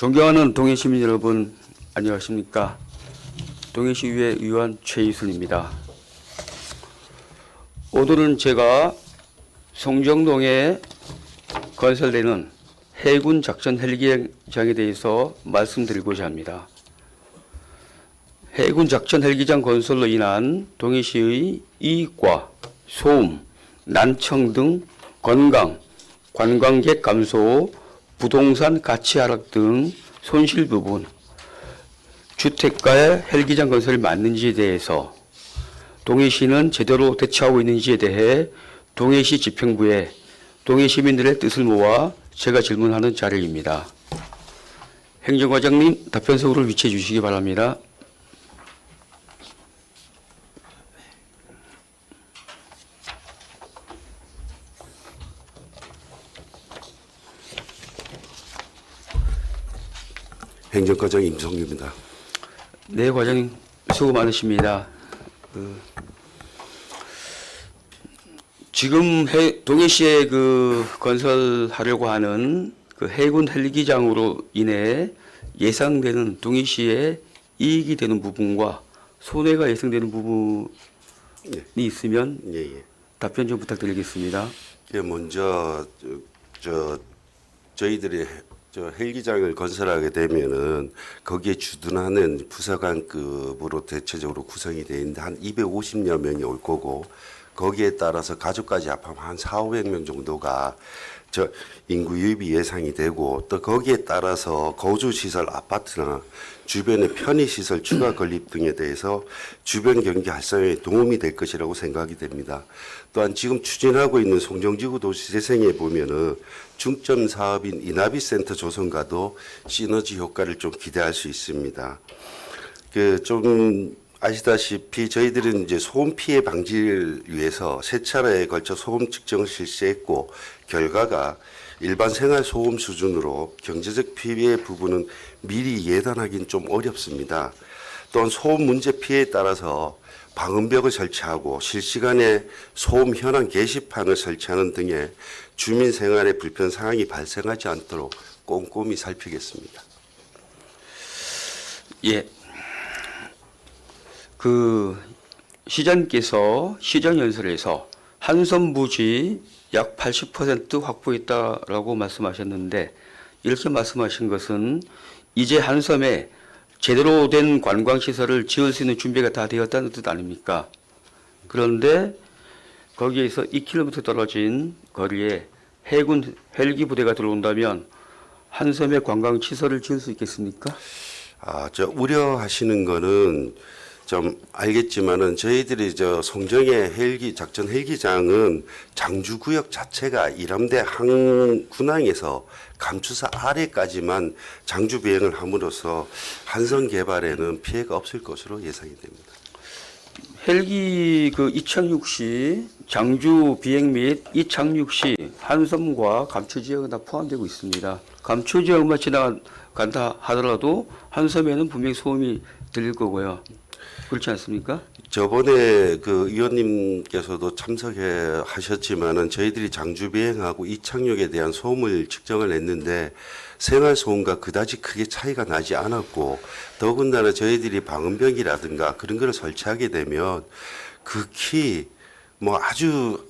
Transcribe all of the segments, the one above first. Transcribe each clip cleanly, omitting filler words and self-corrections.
존경하는 동해시민 여러분, 안녕하십니까? 동해시의회 의원 최희순입니다. 오늘은 제가 송정동에 건설되는 해군 작전 헬기장에 대해서 말씀드리고자 합니다. 해군 작전 헬기장 건설로 인한 동해시의 이익과 소음, 난청 등 건강, 관광객 감소, 부동산 가치 하락 등 손실 부분, 주택가의 헬기장 건설이 맞는지에 대해서 동해시는 제대로 대처하고 있는지에 대해 동해시 지평부에 동해시민들의 뜻을 모아 제가 질문하는 자료입니다. 행정과장님, 답변서를 위치해 주시기 바랍니다. 행정과장 임성규입니다. 네, 과장님 수고 많으십니다. 지금 동해시에 건설하려고 하는 해군 헬기장으로 인해 예상되는 동해시에 이익이 되는 부분과 손해가 예상되는 부분이 있으면 답변 좀 부탁드리겠습니다. 먼저 저희들이 헬기장을 건설하게 되면은 거기에 주둔하는 부사관급으로 대체적으로 구성이 되어 있는데 한 250여 명이 올 거고, 거기에 따라서 가족까지 합하면 한 400~500명 정도가 인구 유입이 예상이 되고, 또 거기에 따라서 거주시설 아파트나 주변의 편의시설 추가 건립 등에 대해서 주변 경기 활성화에 도움이 될 것이라고 생각이 됩니다. 또한 지금 추진하고 있는 송정지구 도시재생에 보면은 중점 사업인 이나비센터 조성과도 시너지 효과를 좀 기대할 수 있습니다. 좀 아시다시피 저희들은 이제 소음 피해 방지를 위해서 세 차례에 걸쳐 소음 측정을 실시했고, 결과가 일반 생활 소음 수준으로 경제적 피해 부분은 미리 예단하기는 좀 어렵습니다. 또한 소음 문제 피해에 따라서 방음벽을 설치하고 실시간에 소음 현황 게시판을 설치하는 등의 주민 생활에 불편 상황이 발생하지 않도록 꼼꼼히 살피겠습니다. 예. 시장께서 시정연설에서 한섬 부지 약 80% 확보했다라고 말씀하셨는데, 이렇게 말씀하신 것은 이제 한섬에 제대로 된 관광시설을 지을 수 있는 준비가 다 되었다는 뜻 아닙니까? 그런데 거기에서 2km 떨어진 거리에 해군 헬기 부대가 들어온다면 한섬에 관광시설을 지을 수 있겠습니까? 우려하시는 거는 좀 알겠지만은 저희들이 송정의 작전 헬기장은 장주구역 자체가 이람대 항군항에서 감추사 아래까지만 장주 비행을 함으로써 한성 개발에는 피해가 없을 것으로 예상이 됩니다. 헬기 이착륙 시 장주 비행 및 이착륙 시 한섬과 감초 지역은 다 포함되고 있습니다. 감초 지역만 지나간다 하더라도 한섬에는 분명히 소음이 들릴 거고요. 그렇지 않습니까? 저번에 의원님께서도 참석해 하셨지만은 저희들이 장주 비행하고 이착륙에 대한 소음을 측정을 했는데 생활 소음과 그다지 크게 차이가 나지 않았고, 더군다나 저희들이 방음벽이라든가 그런 거를 설치하게 되면 극히 아주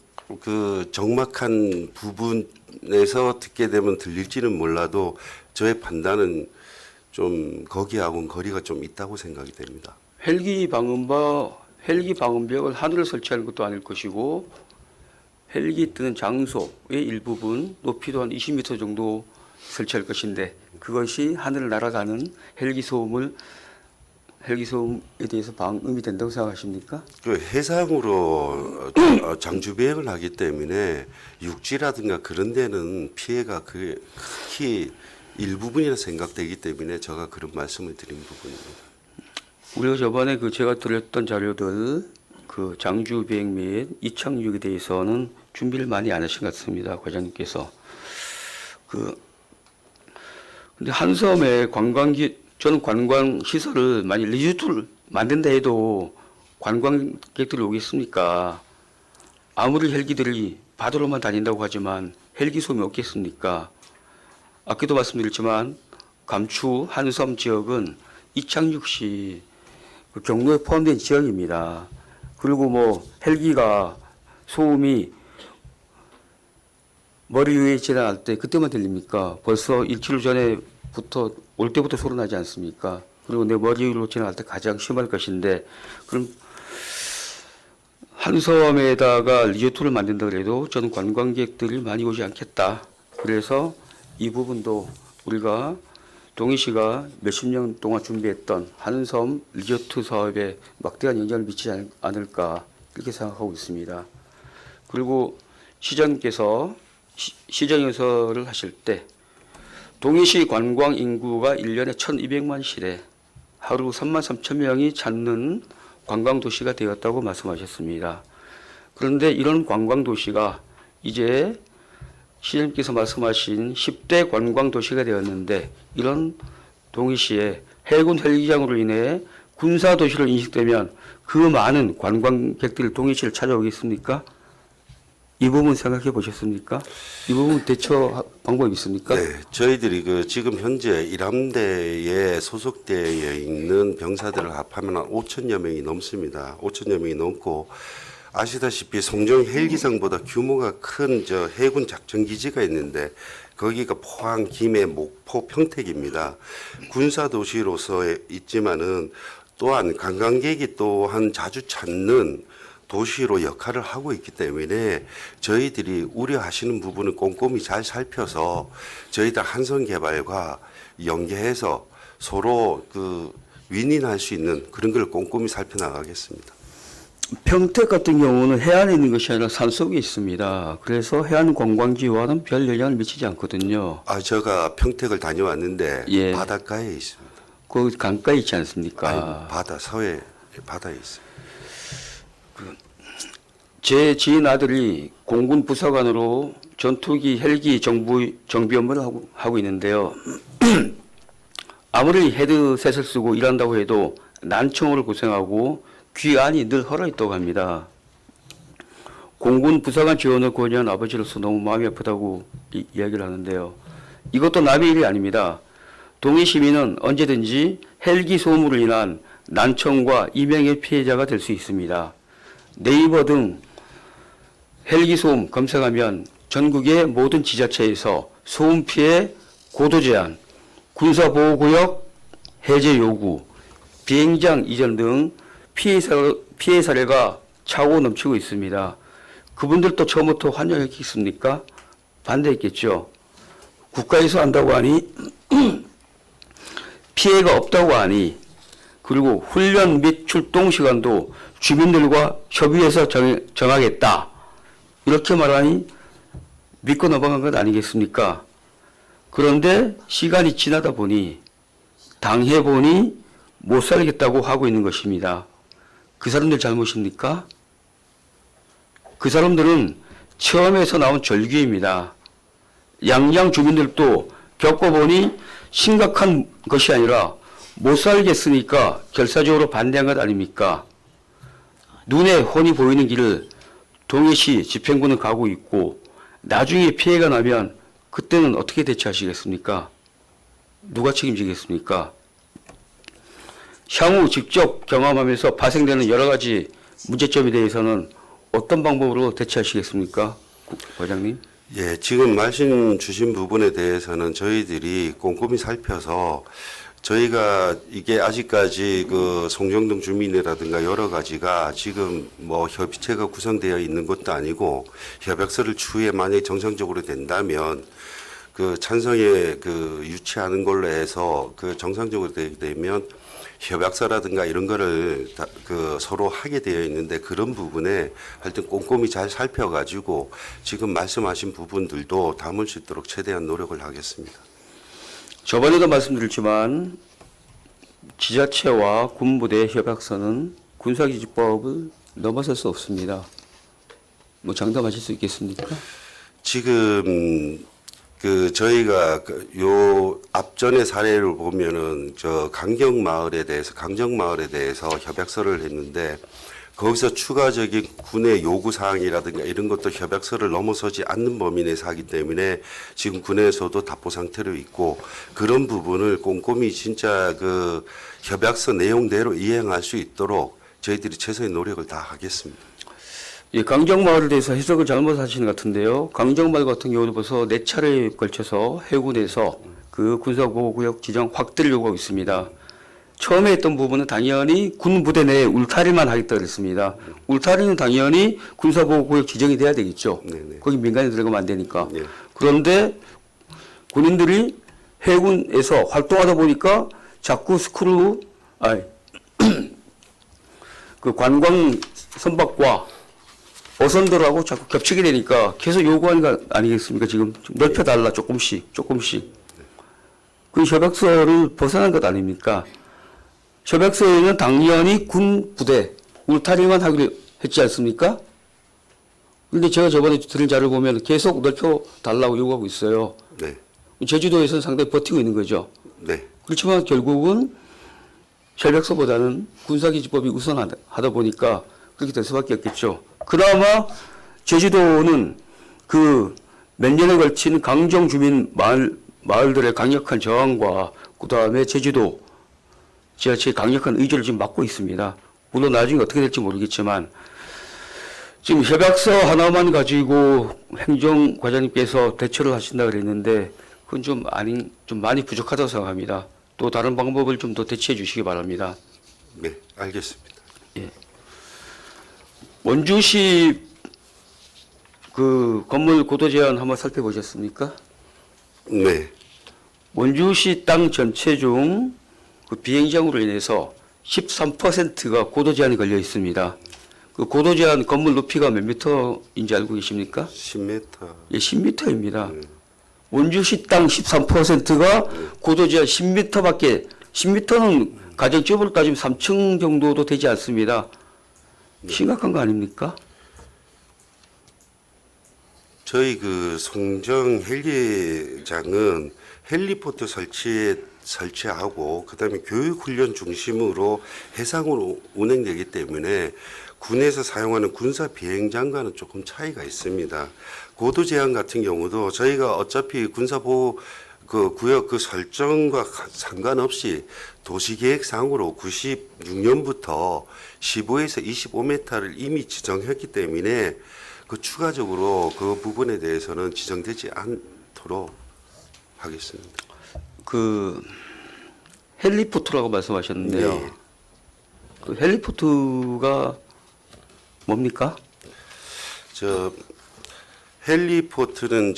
적막한 부분에서 듣게 되면 들릴지는 몰라도 저의 판단은 좀 거기하고는 거리가 좀 있다고 생각이 됩니다. 헬기 방음벽을 하늘에 설치하는 것도 아닐 것이고, 헬기 뜨는 장소의 일부분 높이도 한 20m 정도 설치할 것인데, 그것이 하늘을 날아가는 헬기 소음에 대해서 방음이 된다고 생각하십니까? 해상으로 장주 비행을 하기 때문에 육지라든가 그런 데는 피해가 극히 일부분이라 생각되기 때문에 제가 그런 말씀을 드린 부분입니다. 우리가 저번에 제가 드렸던 자료들 장주 비행 및 이착륙에 대해서는 준비를 많이 안 하신 것 같습니다, 과장님께서. 근데 한섬에 저는 관광 시설을 만약 리조트를 만든다 해도 관광객들이 오겠습니까? 아무리 헬기들이 바다로만 다닌다고 하지만 헬기 소음이 없겠습니까? 아까도 말씀드렸지만 감추 한섬 지역은 이창육 씨 그 경로에 포함된 지역입니다. 그리고 뭐 헬기가 소음이 머리 위에 지나갈 때 그때만 들립니까? 벌써 1km 전에부터 올 때부터 소리 나지 않습니까? 그리고 내 머리 위로 지나갈 때 가장 심할 것인데 그럼 한섬에다가 리조트를 만든다 그래도 저는 관광객들이 많이 오지 않겠다. 그래서 이 부분도 우리가 동해시가 몇십 년 동안 준비했던 한섬 리조트 사업에 막대한 영향을 미치지 않을까 이렇게 생각하고 있습니다. 그리고 시장께서 시정연설을 하실 때 동해시 관광 인구가 1년에 1,200만 시대, 하루 3만 3천 명이 찾는 관광 도시가 되었다고 말씀하셨습니다. 그런데 이런 관광 도시가 이제 시장님께서 말씀하신 10대 관광 도시가 되었는데 이런 동해시에 해군 헬기장으로 인해 군사 도시로 인식되면 그 많은 관광객들이 동해시를 찾아오겠습니까? 이 부분 생각해 보셨습니까? 이 부분 대처 방법이 있습니까? 네, 저희들이 그 지금 현재 일함대에 소속되어 있는 병사들을 합하면 한 5천여 명이 넘습니다. 5천여 명이 넘고 아시다시피 송정 헬기장보다 규모가 큰 저 해군 작전 기지가 있는데 거기가 포항, 김해, 목포, 평택입니다. 군사 도시로서 있지만은 또한 관광객이 또한 자주 찾는 도시로 역할을 하고 있기 때문에 저희들이 우려하시는 부분을 꼼꼼히 잘 살펴서 저희들 한선 개발과 연계해서 서로 그 윈윈할 수 있는 그런 걸 꼼꼼히 살펴나가겠습니다. 평택 같은 경우는 해안에 있는 것이 아니라 산속에 있습니다. 그래서 해안 관광지와는 별 영향을 미치지 않거든요. 제가 평택을 다녀왔는데 예. 바닷가에 있습니다. 거기 강가에 있지 않습니까? 아니, 바다 서해 바다에 있어요. 제 지인 아들이 공군 부사관으로 전투기 헬기 정비 업무를 하고 있는데요. 아무리 헤드셋을 쓰고 일한다고 해도 난청으로 고생하고 귀안이 늘 헐어있다고 합니다. 공군 부사관 지원을 권유한 아버지로서 너무 마음이 아프다고 이야기를 하는데요. 이것도 남의 일이 아닙니다. 동해 시민은 언제든지 헬기 소음으로 인한 난청과 이명의 피해자가 될 수 있습니다. 네이버 등 헬기 소음 검색하면 전국의 모든 지자체에서 소음 피해 고도 제한, 군사보호구역 해제 요구, 비행장 이전 등 피해 사례가 차고 넘치고 있습니다. 그분들도 처음부터 환영했겠습니까? 반대했겠죠. 국가에서 한다고 하니 피해가 없다고 하니 그리고 훈련 및 출동 시간도 주민들과 협의해서 정하겠다. 이렇게 말하니 믿고 넘어간 것 아니겠습니까? 그런데 시간이 지나다 보니 당해보니 못 살겠다고 하고 있는 것입니다. 그 사람들 잘못입니까? 그 사람들은 처음에서 나온 절규입니다. 양양 주민들도 겪어보니 심각한 것이 아니라 못 살겠으니까 결사적으로 반대한 것 아닙니까? 눈에 훤히 보이는 길을 동해시 집행부는 가고 있고 나중에 피해가 나면 그때는 어떻게 대처하시겠습니까? 누가 책임지겠습니까? 향후 직접 경험하면서 발생되는 여러 가지 문제점에 대해서는 어떤 방법으로 대처하시겠습니까? 과장님? 예, 지금 말씀 주신 부분에 대해서는 저희들이 꼼꼼히 살펴서 저희가 이게 아직까지 그 송정동 주민이라든가 여러 가지가 지금 뭐 협의체가 구성되어 있는 것도 아니고 협약서를 추후에 만약에 정상적으로 된다면 그 찬성에 그 유치하는 걸로 해서 그 정상적으로 되게 되면 협약서라든가 이런 거를 그 서로 하게 되어 있는데 그런 부분에 하여튼 꼼꼼히 잘 살펴가지고 지금 말씀하신 부분들도 담을 수 있도록 최대한 노력을 하겠습니다. 저번에도 말씀드렸지만 지자체와 군부대 협약서는 군사기지법을 넘어설 수 없습니다. 뭐 장담하실 수 있겠습니까? 지금 그 저희가 요 앞전의 사례를 보면은 저 강정마을에 대해서 협약서를 했는데 거기서 추가적인 군의 요구 사항이라든가 이런 것도 협약서를 넘어서지 않는 범위 내에서 하기 때문에 지금 군에서도 답보 상태로 있고 그런 부분을 꼼꼼히 진짜 그 협약서 내용대로 이행할 수 있도록 저희들이 최선의 노력을 다 하겠습니다. 예, 강정마을에 대해서 해석을 잘못하시는 것 같은데요. 강정마을 같은 경우도 벌써 4차례에 걸쳐서 해군에서 그 군사보호구역 지정 확대를 요구하고 있습니다. 처음에 했던 부분은 당연히 군 부대 내에 울타리만 하겠다 그랬습니다. 울타리는 당연히 군사보호구역 지정이 돼야 되겠죠. 네네. 거기 민간이 들어가면 안 되니까. 예. 그런데 군인들이 해군에서 활동하다 보니까 자꾸 그 관광 선박과 어선들하고 자꾸 겹치게 되니까 계속 요구하는 거 아니겠습니까? 지금 좀 넓혀달라 조금씩. 그 협약서를 벗어난 것 아닙니까? 협약서에는 당연히 군 부대 울타리만 하기로 했지 않습니까? 그런데 제가 저번에 들은 자료를 보면 계속 넓혀달라고 요구하고 있어요. 네. 제주도에서는 상당히 버티고 있는 거죠. 네. 그렇지만 결국은 협약서보다는 군사기지법이 우선하다 보니까 그렇게 될 수밖에 없겠죠. 그나마 제주도는 그 몇 년에 걸친 강정 주민 마을들의 강력한 저항과 그다음에 제주도 지자체의 강력한 의지를 지금 맡고 있습니다. 물론 나중에 어떻게 될지 모르겠지만 지금 협약서 하나만 가지고 행정과장님께서 대처를 하신다 그랬는데 그건 좀 많이 부족하다고 생각합니다. 또 다른 방법을 좀 더 대체해 주시기 바랍니다. 네, 알겠습니다. 원주시 그 건물 고도 제한 한번 살펴보셨습니까? 네. 원주시 땅 전체 중 그 비행장으로 인해서 13%가 고도 제한이 걸려 있습니다. 그 고도 제한 건물 높이가 몇 미터인지 알고 계십니까? 10m. 예, 10m입니다. 원주시 땅 13%가 고도 제한 10m밖에 10m는 가정집으로 따지면 3층 정도도 되지 않습니다. 심각한 거 아닙니까? 저희 그 송정 헬기장은 헬리포트 설치하고 그다음에 교육 훈련 중심으로 해상으로 운행되기 때문에 군에서 사용하는 군사 비행장과는 조금 차이가 있습니다. 고도 제한 같은 경우도 저희가 어차피 군사보호 그 구역 그 설정과 상관없이 도시계획상으로 96년부터 15에서 25m를 이미 지정했기 때문에 그 추가적으로 그 부분에 대해서는 지정되지 않도록 하겠습니다. 그 헬리포트라고 말씀하셨는데요. 네. 그 헬리포트가 뭡니까? 저 헬리포트는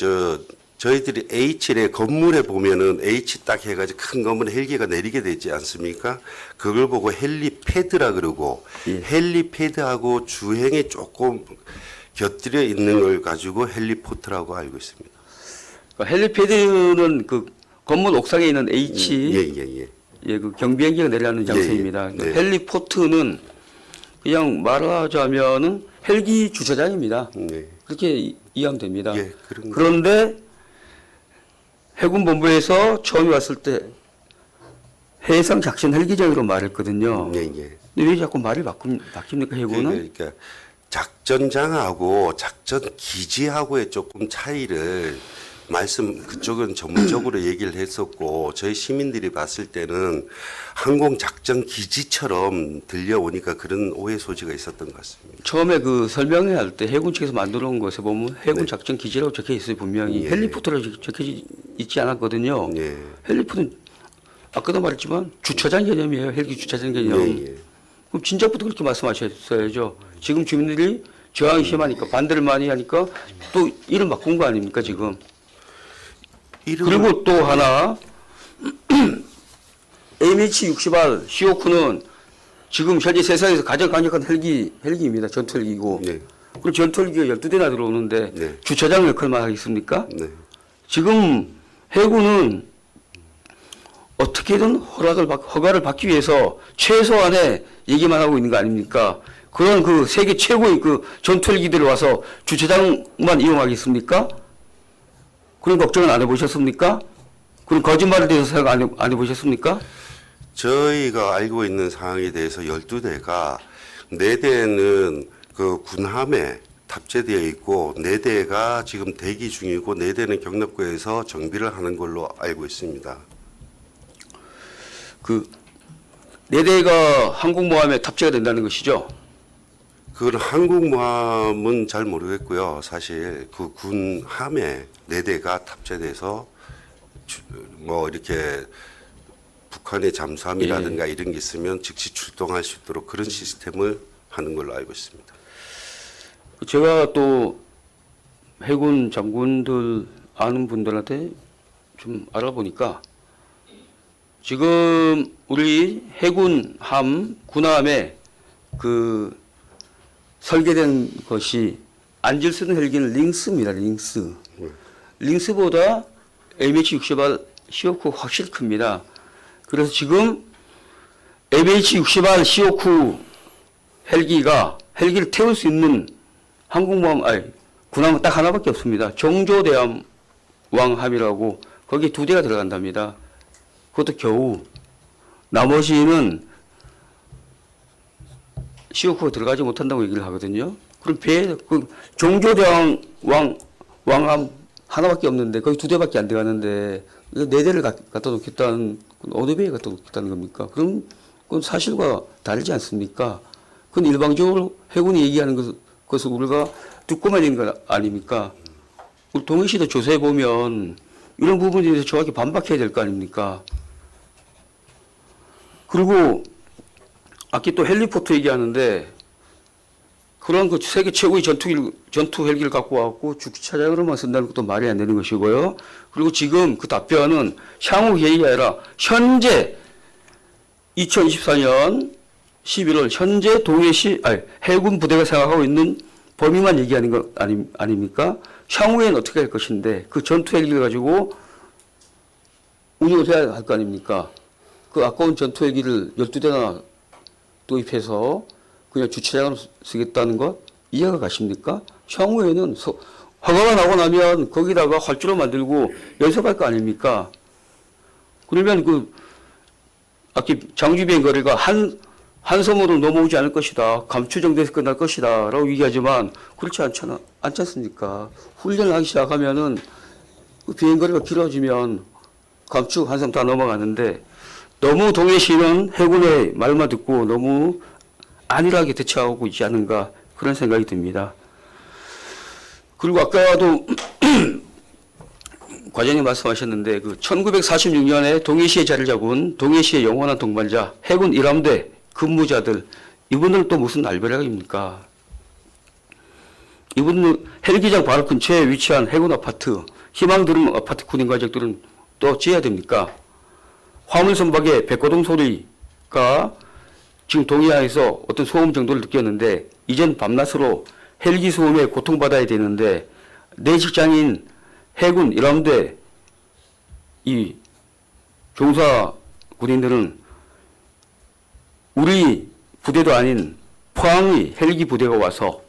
저희들이 H에 건물에 보면은 H 딱 해가지고 큰 건물에 헬기가 내리게 되지 않습니까? 그걸 보고 헬리패드라 그러고 예. 헬리패드하고 주행에 조금 곁들여 있는 걸 가지고 헬리포트라고 알고 있습니다. 그러니까 헬리패드는 그 건물 옥상에 있는 H 예. 그 경비행기가 내려가는 장소입니다. 네. 헬리포트는 그냥 말하자면은 헬기 주차장입니다. 네. 그렇게 이해하면 됩니다. 예, 그런 거. 그런데 해군본부에서 처음에 왔을 때 해상 작전 헬기장으로 말했거든요. 예. 근데 왜 자꾸 말이 바뀝니까 해군은? 그러니까 작전장하고 작전 기지하고의 조금 차이를 그쪽은 전문적으로 얘기를 했었고 저희 시민들이 봤을 때는 항공 작전 기지처럼 들려오니까 그런 오해 소지가 있었던 것 같습니다. 처음에 그 설명회 할 때 해군 측에서 만들어 온 것에 보면 해군 작전 기지라고 적혀 있어요. 분명히 예. 헬리포트라고 적혀 있지 않았거든요. 예. 헬리포트는 아까도 말했지만 주차장 개념이에요. 헬기 주차장 개념. 예. 그럼 진작부터 그렇게 말씀하셨어야죠. 지금 주민들이 저항이 심하니까 반대를 많이 하니까 또 이름 바꾼 거 아닙니까 지금? 그리고 또 하나 MH-60R 시오크는 지금 현재 세상에서 가장 강력한 헬기입니다. 전투 헬기고. 네. 그리고 전투 헬기가 12대나 들어오는데 네. 주차장 역할만 하겠습니까? 네. 지금 해군은 어떻게든 허가를 받기 위해서 최소한의 얘기만 하고 있는 거 아닙니까? 그런 그 세계 최고의 그 전투 헬기들이 와서 주차장만 이용하겠습니까? 그런 걱정은 안 해보셨습니까? 그런 거짓말에 대해서 생각 안 해보셨습니까? 저희가 알고 있는 상황에 대해서 12대가 4대는 그 군함에 탑재되어 있고 4대가 지금 대기 중이고 4대는 경납고에서 정비를 하는 걸로 알고 있습니다. 그 4대가 항공모함에 탑재가 된다는 것이죠. 그건 항공모함은 잘 모르겠고요. 사실 그 군함에 4대가 탑재돼서 뭐 이렇게 북한의 잠수함이라든가 이런 게 있으면 즉시 출동할 수 있도록 그런 시스템을 하는 걸로 알고 있습니다. 제가 또 해군 장군들 아는 분들한테 좀 알아보니까 지금 우리 해군함 군함에 그 설계된 것이 안질 쓰는 헬기는 링스입니다. 링스. 링스보다 MH-60R CO2 확실히 큽니다. 그래서 지금 MH-60R CO2 헬기를 태울 수 있는 항공모함, 군함은 딱 하나밖에 없습니다. 정조대왕함이라고 거기 2대가 들어간답니다. 그것도 겨우. 나머지는 CO2가 들어가지 못한다고 얘기를 하거든요. 그럼 그 정조대왕함 하나밖에 없는데 거기 2대밖에 안 들어가는데 4대를 갖다 놓겠다는 어느 배에 갖다 놓겠다는 겁니까? 그럼 그건 사실과 다르지 않습니까? 그건 일방적으로 해군이 얘기하는 것을 우리가 듣고만 있는 거 아닙니까? 우리 동해시도 조사해 보면 이런 부분에 대해서 정확히 반박해야 될 거 아닙니까? 그리고 아까 또 헬리포트 얘기하는데 그런 그 세계 최고의 전투 헬기를 갖고 와갖고 주기차장으로만 쓴다는 것도 말이 안 되는 것이고요. 그리고 지금 그 답변은 향후 계획이 아니라 현재 2024년 11월 현재 해군 부대가 생각하고 있는 범위만 얘기하는 거 아닙니까? 향후에는 어떻게 할 것인데 그 전투 헬기를 가지고 운용을 해야 할 거 아닙니까? 그 아까운 전투 헬기를 12대나 도입해서 그냥 주차장으로 쓰겠다는 것 이해가 가십니까? 향후에는 허가가 나고 나면 거기다가 활주로 만들고 연습할 거 아닙니까? 그러면 그 아까 장주비행 거리가 한 섬으로 넘어오지 않을 것이다. 감추 정도에서 끝날 것이다. 라고 얘기하지만 그렇지 않지 않습니까? 훈련을 하기 시작하면은 그 비행거리가 길어지면 감추 한 섬 다 넘어가는데 너무 동해시는 해군의 말만 듣고 너무 안일하게 대처하고 있지 않은가 그런 생각이 듭니다. 그리고 아까도 과장님 말씀하셨는데 그 1946년에 동해시에 자리를 잡은 동해시의 영원한 동반자 해군 1함대 근무자들 이분들은 또 무슨 알베락입니까? 이분들 헬기장 바로 근처에 위치한 해군 아파트 희망드름 아파트 군인 가족들은 또 지어야 됩니까? 화물선박의 백고동 소리가 지금 동해안에서 어떤 소음 정도를 느꼈는데 이젠 밤낮으로 헬기 소음에 고통받아야 되는데 내 직장인 해군 1함대 이 종사 군인들은 우리 부대도 아닌 포항의 헬기 부대가 와서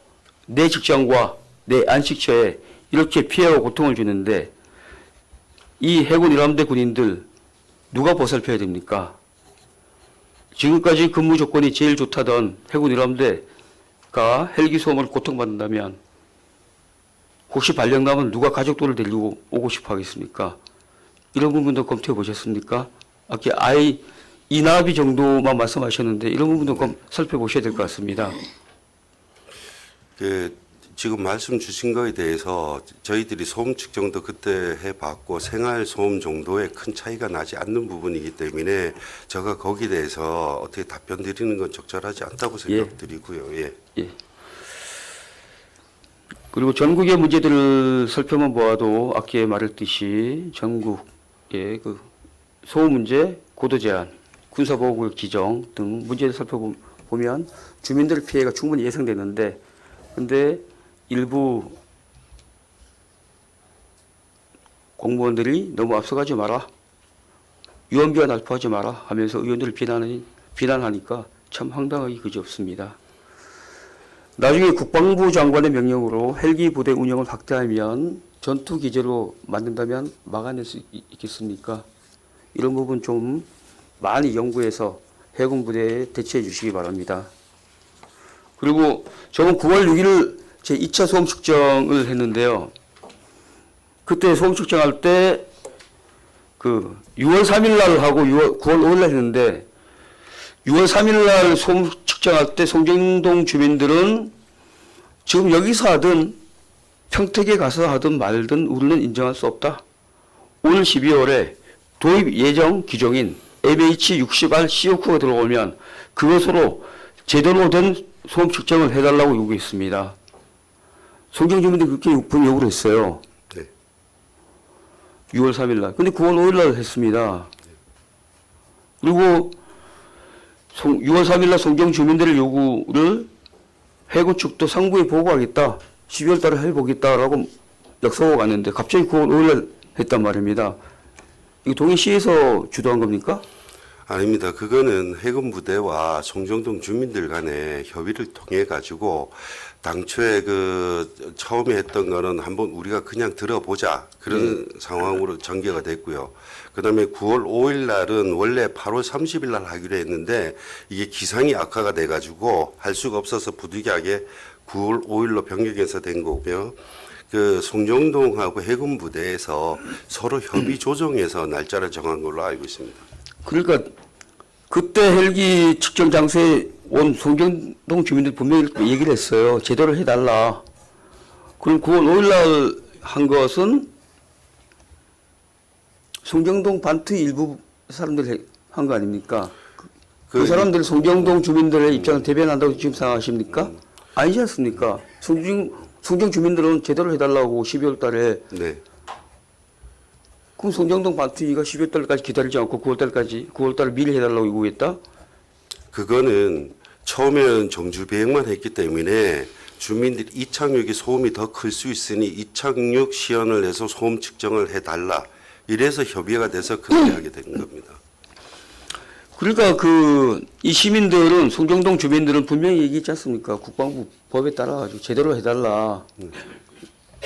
내 직장과 내 안식처에 이렇게 피해와 고통을 주는데 이 해군 1함대 군인들 누가 보살펴야 됩니까? 지금까지 근무 조건이 제일 좋다던 해군 1함대가 헬기 소음을 고통받는다면 혹시 발령나면 누가 가족들을 데리고 오고 싶어 하겠습니까? 이런 부분도 검토해 보셨습니까? 아까 이나비 정도만 말씀하셨는데 이런 부분도 살펴보셔야 될 것 같습니다. 지금 말씀 주신 거에 대해서 저희들이 소음 측정도 그때 해봤고 생활 소음 정도에 큰 차이가 나지 않는 부분이기 때문에 제가 거기에 대해서 어떻게 답변 드리는 건 적절하지 않다고 생각드리고요. 예. 그리고 전국의 문제들을 살펴만 보아도 아까 말했듯이 전국의 그 소음 문제, 고도 제한, 군사보호구역 지정 등 문제를 살펴보면 주민들 피해가 충분히 예상되는데 근데 일부 공무원들이 너무 앞서가지 마라. 유언비어 날포하지 마라 하면서 의원들을 비난하니까 참 황당하기 그지없습니다. 나중에 국방부 장관의 명령으로 헬기 부대 운영을 확대하면 전투 기제로 만든다면 막아낼 수 있겠습니까? 이런 부분 좀 많이 연구해서 해군 부대에 대처해 주시기 바랍니다. 그리고 저번 9월 6일 제 2차 소음 측정을 했는데요. 그때 소음 측정할 때 그 6월 3일 날 하고 9월 5일 날 했는데 6월 3일 날 소음 측정할 때 송정동 주민들은 지금 여기서 하든 평택에 가서 하든 말든 우리는 인정할 수 없다. 오늘 12월에 도입 예정 기종인 MH60R CO2가 들어오면 그것으로 제대로 된 소음 측정을 해달라고 요구했습니다. 송정 주민들이 그렇게 요구를 했어요. 네. 6월 3일 날. 근데 9월 5일 날 했습니다. 그리고 6월 3일 날 송정 주민들의 요구를 해군 측도 상부에 보고하겠다. 12월 달에 해보겠다라고 약속하고 갔는데 갑자기 9월 5일 날 했단 말입니다. 이거 동해시에서 주도한 겁니까? 아닙니다. 그거는 해군 부대와 송정동 주민들 간의 협의를 통해 가지고 당초에 그 처음에 했던 거는 한번 우리가 그냥 들어보자 그런 상황으로 전개가 됐고요. 그다음에 9월 5일 날은 원래 8월 30일 날 하기로 했는데 이게 기상이 악화가 돼 가지고 할 수가 없어서 부득이하게 9월 5일로 변경해서 된 거고요. 그 송정동하고 해군 부대에서 서로 협의 조정해서 날짜를 정한 걸로 알고 있습니다. 그러니까 그때 헬기 측정 장소에 온 송정동 주민들 분명히 얘기를 했어요. 제대로 해달라. 그럼 9월 5일 날 한 것은 송정동 반트 일부 사람들이 한 거 아닙니까? 그 사람들 송정동 주민들의 입장을 대변한다고 지금 생각하십니까? 아니지 않습니까? 송정 주민들은 제대로 해달라고 12월 달에. 네. 그럼 송정동 반트이가 12월 달까지 기다리지 않고 9월 달을 미리 해달라고 요구했다? 그거는 처음에는 정주 비행만 했기 때문에 주민들이 이착륙이 소음이 더 클 수 있으니 이착륙 시연을 해서 소음 측정을 해달라. 이래서 협의가 돼서 그렇게 하게 된 겁니다. 그러니까 이 시민들은 송정동 주민들은 분명히 얘기했지 않습니까? 국방부 법에 따라 가지고 제대로 해달라.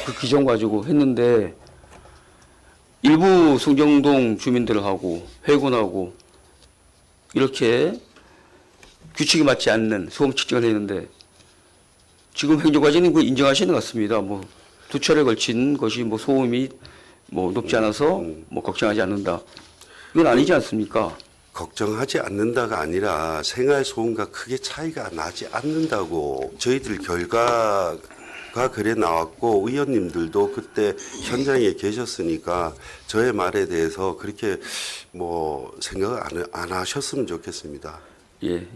그 기존 가지고 했는데 일부 송정동 주민들하고 해군하고 이렇게 규칙에 맞지 않는 소음 측정을 했는데 지금 행정과장님 그 인정하시는 것 같습니다. 뭐 두 차례 걸친 것이 뭐 소음이 뭐 높지 않아서 뭐 걱정하지 않는다. 이건 아니지 않습니까? 걱정하지 않는다가 아니라 생활 소음과 크게 차이가 나지 않는다고 저희들 결과가 그래 나왔고 의원님들도 그때 현장에 계셨으니까 저의 말에 대해서 그렇게 뭐 생각 안 하셨으면 좋겠습니다. 예.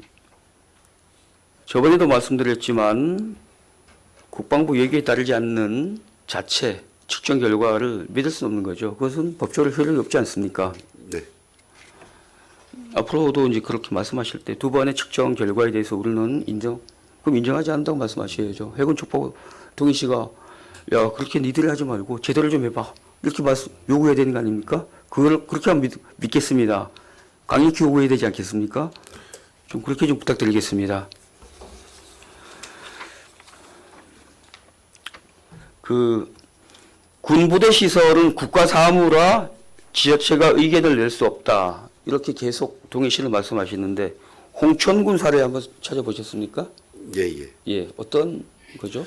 저번에도 말씀드렸지만 국방부 얘기에 따르지 않는 자체 측정 결과를 믿을 수 없는 거죠. 그것은 법적으로 효력이 없지 않습니까? 네. 앞으로도 이제 그렇게 말씀하실 때 두 번의 측정 결과에 대해서 우리는 그럼 인정하지 않는다고 말씀하셔야죠. 해군 촉보 동희 씨가 야 그렇게 니들이 하지 말고 제대로 좀 해봐 이렇게 요구해야 되는 거 아닙니까? 그걸 그렇게 하면 믿겠습니다. 강력히 요구해야 되지 않겠습니까? 좀 그렇게 좀 부탁드리겠습니다. 군부대 시설은 국가 사무라 지자체가 의견을 낼 수 없다. 이렇게 계속 동해 씨는 말씀하시는데 홍천군 사례 한번 찾아보셨습니까? 예. 예, 어떤 거죠?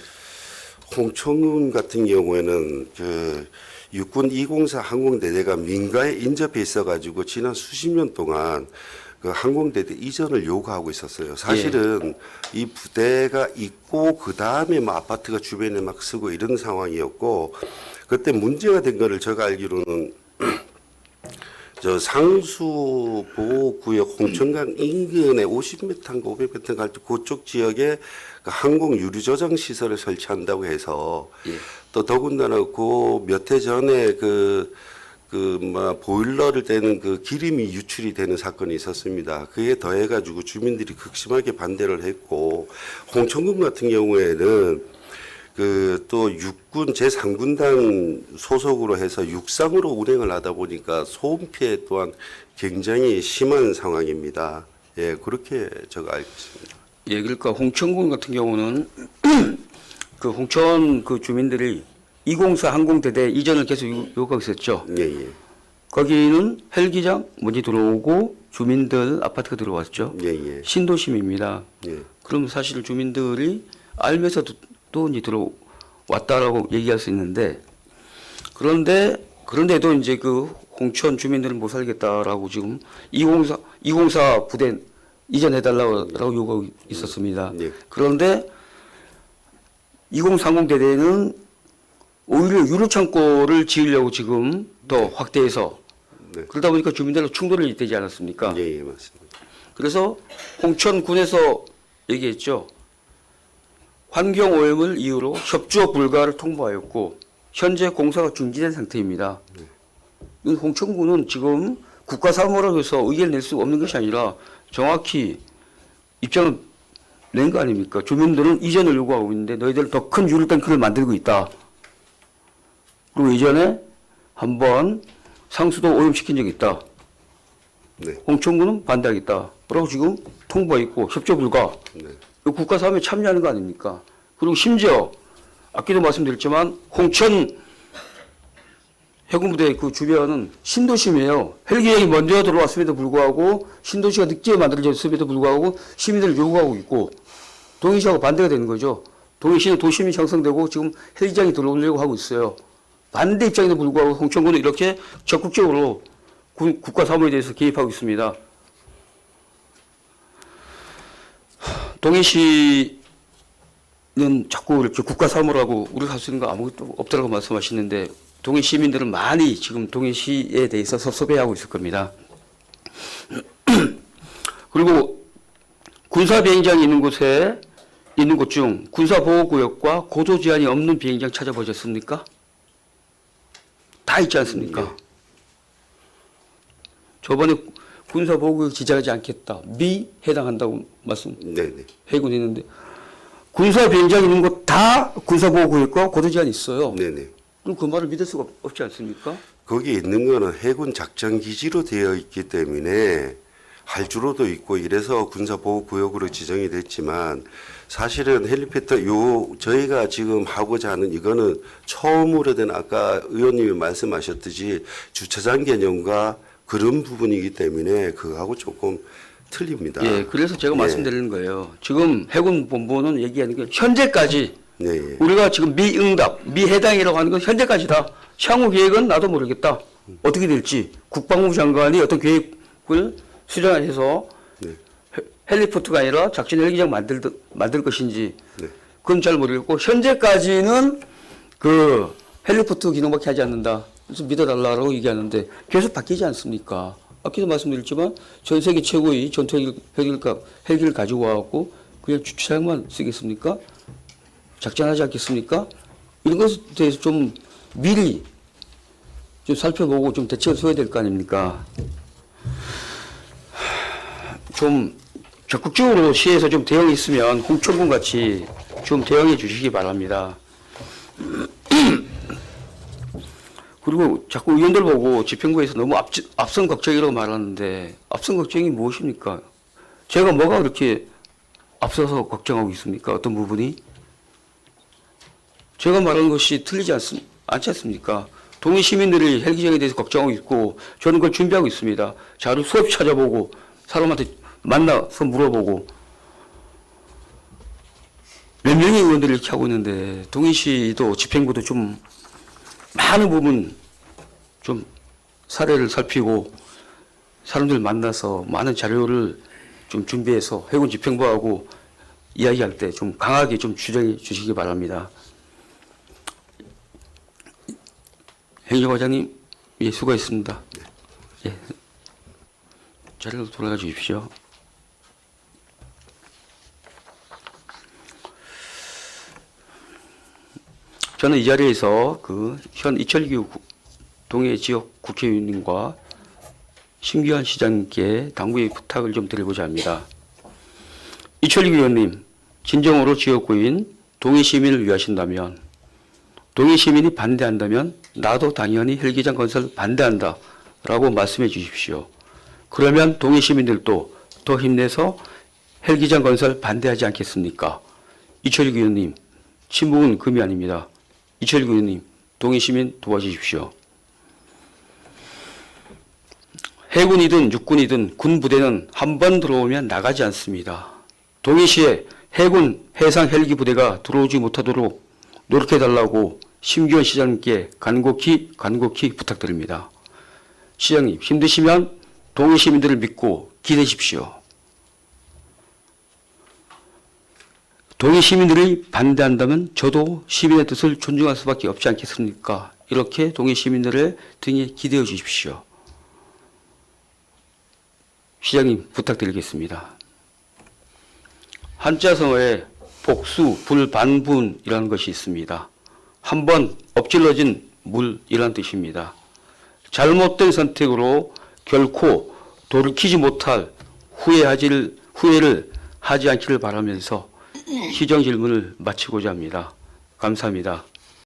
홍천군 같은 경우에는 그 육군 204 항공대대가 민가에 인접해 있어가지고 지난 수십 년 동안 그 항공대대 이전을 요구하고 있었어요. 사실은 이 부대가 있고 그 다음에 뭐 아파트가 주변에 막 쓰고 이런 상황이었고 그때 문제가 된 거를 제가 알기로는 저 상수 보호구역 홍천강 인근에 50m인가 500m 갈 때 그쪽 지역에 그 항공 유류 저장 시설을 설치한다고 해서 또 더군다나 그 몇 해 전에 보일러를 떼는 그 기름이 유출이 되는 사건이 있었습니다. 그에 더해가지고 주민들이 극심하게 반대를 했고 홍천군 같은 경우에는 또 육군 제3군단 소속으로 해서 육상으로 운행을 하다 보니까 소음 피해 또한 굉장히 심한 상황입니다. 예, 그렇게 제가 알고 있습니다. 예, 그러니까 홍천군 같은 경우는 그 홍천 그 주민들이 204 항공대대 이전을 계속 요구하고 있었죠. 예. 거기는 헬기장 먼저 들어오고 주민들 아파트가 들어왔죠. 예, 예. 신도심입니다. 예. 그럼 사실 주민들이 알면서도 또 이제 들어왔다라고 얘기할 수 있는데 그런데도 이제 그 홍천 주민들은 못 살겠다라고 지금 204 부대 이전해달라고 요구하고 있었습니다. 예. 그런데 2030 대대는 오히려 유류창고를 지으려고 지금 더 확대해서 네. 그러다 보니까 주민들과 충돌이 되지 않았습니까? 예, 예, 맞습니다. 그래서 홍천군에서 얘기했죠. 환경오염을 이유로 협조 불가를 통보하였고 현재 공사가 중지된 상태입니다. 이 홍천군은 지금 국가사무라고 해서 의견을 낼 수 없는 것이 아니라 정확히 입장을 낸 거 아닙니까? 주민들은 이전을 요구하고 있는데 너희들 더 큰 유류탱크를 만들고 있다. 그리고 이전에 한번 상수도 오염시킨 적이 있다. 네. 홍천군은 반대하겠다. 라고 지금 통보가 있고 협조 불가. 네. 국가사업에 참여하는 거 아닙니까? 그리고 심지어 아까도 말씀드렸지만 홍천 해군부대 그 주변은 신도심이에요. 헬기장이 먼저 들어왔음에도 불구하고 신도시가 늦게 만들어졌음에도 불구하고 시민들을 요구하고 있고 동해시하고 반대가 되는 거죠. 동해시는 도심이 형성되고 지금 헬기장이 들어오려고 하고 있어요. 반대 입장에도 불구하고 홍천군은 이렇게 적극적으로 국가사무에 대해서 개입하고 있습니다. 동해시는 자꾸 이렇게 국가사무라고 우리가 할 수 있는 거 아무것도 없다고 말씀하시는데 동해 시민들은 많이 지금 동해시에 대해서 섭섭해하고 있을 겁니다. 그리고 군사 비행장이 있는 곳에 있는 곳 중 군사보호구역과 고도 제한이 없는 비행장 찾아보셨습니까? 다 있지 않습니까? 저번에 군사보호구역 지정하지 않겠다. 해당한다고 말씀 네, 네. 해군했는데 군사 비행장 있는 곳 다 군사보호구역과 고도 제한이 있어요. 네, 네. 그럼 그 말을 믿을 수가 없지 않습니까? 거기에 있는 거는 해군 작전 기지로 되어 있기 때문에 할주로도 있고 이래서 군사보호구역으로 지정이 됐지만 사실은 헬리콥터 저희가 지금 하고자 하는 이거는 처음으로 된 아까 의원님이 말씀하셨듯이 주차장 개념과 그런 부분이기 때문에 그거하고 조금 틀립니다. 예, 그래서 제가 예. 말씀드리는 거예요. 지금 해군 본부는 얘기하는 게 현재까지 네, 예. 우리가 지금 미응답, 미해당이라고 하는 건 현재까지다. 향후 계획은 나도 모르겠다. 어떻게 될지 국방부 장관이 어떤 계획을 수정해서 네. 헬리포트가 아니라 작전 헬기장 만들 것인지 네. 그건 잘 모르겠고 현재까지는 그 헬리포트 기능밖에 하지 않는다. 그래서 믿어달라고 얘기하는데 계속 바뀌지 않습니까? 아까도 말씀드렸지만 전 세계 최고의 전투 헬기를 가지고 와갖고 그냥 주차장만 쓰겠습니까? 작전하지 않겠습니까? 이런 것에 대해서 좀 미리 좀 살펴보고 좀 대책을 세워야 될 거 아닙니까? 좀 적극적으로 시에서 좀 대응이 있으면 홍천군 같이 좀 대응해 주시기 바랍니다. 그리고 자꾸 의원들 보고 집행부에서 너무 앞선 걱정이라고 말하는데 앞선 걱정이 무엇입니까? 제가 뭐가 그렇게 앞서서 걱정하고 있습니까? 어떤 부분이? 제가 말하는 것이 틀리지 않지 않습니까? 동해 시민들이 헬기장에 대해서 걱정하고 있고 저는 그걸 준비하고 있습니다. 자료 수업 찾아보고 사람한테 만나서 물어보고 몇 명의 의원들이 이렇게 하고 있는데 동해시도 집행부도 좀 많은 부분 좀 사례를 살피고 사람들 만나서 많은 자료를 좀 준비해서 해군 집행부하고 이야기할 때 좀 강하게 좀 주장해 주시기 바랍니다. 행정과장님, 예, 수고했습니다. 예. 자리로 돌아가 주십시오. 저는 이 자리에서 그 현 이철규 동해 지역 국회의원님과 심기환 시장님께 당부의 부탁을 좀 드리고자 합니다. 이철규 의원님, 진정으로 지역구인 동해 시민을 위하신다면, 동해 시민이 반대한다면 나도 당연히 헬기장 건설 반대한다 라고 말씀해 주십시오. 그러면 동해 시민들도 더 힘내서 헬기장 건설 반대하지 않겠습니까? 이철규 의원님, 친북은 금이 아닙니다. 이철규 의원님, 동해 시민 도와주십시오. 해군이든 육군이든 군 부대는 한 번 들어오면 나가지 않습니다. 동해시에 해군 해상 헬기 부대가 들어오지 못하도록 노력해달라고 심기현 시장님께 간곡히 부탁드립니다. 시장님, 힘드시면 동해 시민들을 믿고 기대십시오. 동해 시민들이 반대한다면 저도 시민의 뜻을 존중할 수밖에 없지 않겠습니까? 이렇게 동해 시민들의 등에 기대어 주십시오. 시장님 부탁드리겠습니다. 한자성어에 복수, 불반분이라는 것이 있습니다. 한번 엎질러진 물이라는 뜻입니다. 잘못된 선택으로 결코 돌이키지 못할 후회를 하지 않기를 바라면서 시정 질문을 마치고자 합니다. 감사합니다.